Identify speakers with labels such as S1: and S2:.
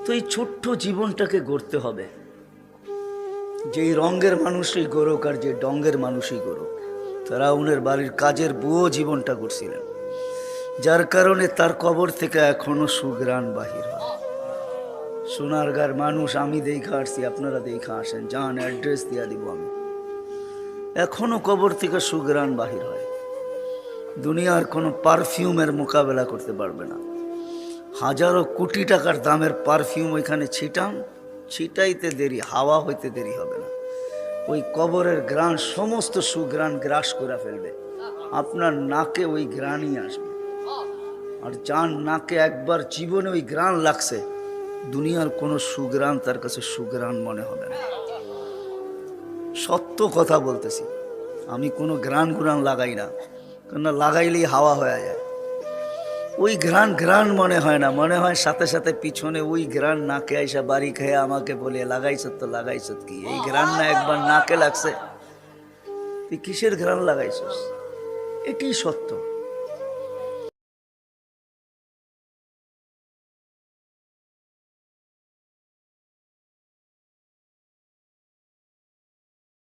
S1: তো এই ছোট্ট জীবনটাকে গড়তে হবে, যেই রঙের মানুষই গড়ুক আর যে ডঙ্গের মানুষই গড়ুক। ফেরাউনের বাড়ির কাজের বুয়ো জীবনটা করছিলেন, যার কারণে তার কবর থেকে এখনো সুঘ্রাণ বাহির হয়। সোনারগাঁর মানুষ আমি দেখা আসছি, আপনারা দেখা আসেন, যান অ্যাড্রেস দিয়া দিব আমি। এখনো কবর থেকে সুঘ্রাণ বাহির হয়। দুনিয়ার কোনো পারফিউমের মোকাবেলা করতে পারবে না। হাজারো কোটি টাকার দামের পারফিউম ওইখানে ছিটাইতে দেরি, হাওয়া হইতে দেরি হবে না। ওই কবরের ঘ্রাণ সমস্ত সুঘ্রাণ গ্রাস করে ফেলবে, আপনার নাকে ওই ঘ্রাণই আসবে। আর যার নাকে একবার জীবনে ওই ঘ্রাণ লাগছে, দুনিয়ার কোনো সুঘ্রাণ তার কাছে সুঘ্রাণ মনে হবে না। সত্য কথা বলতেছি, আমি কোনো ঘ্রাণ লাগাই না, কেননা লাগাইলেই হাওয়া হয়ে যায়। ওই ঘ্রাণ মনে হয় না, মনে হয় সাথে সাথে পিছনে ওই ঘ্রাণ নাকে আইসা বাড়ি খেয়ে আমাকে বলে লাগাইছ তো লাগাইছ কি, এই ঘ্রাণ না একবার নাকে লাগছে, তুই কিসের ঘ্রাণ লাগাইছস? এটি সত্য।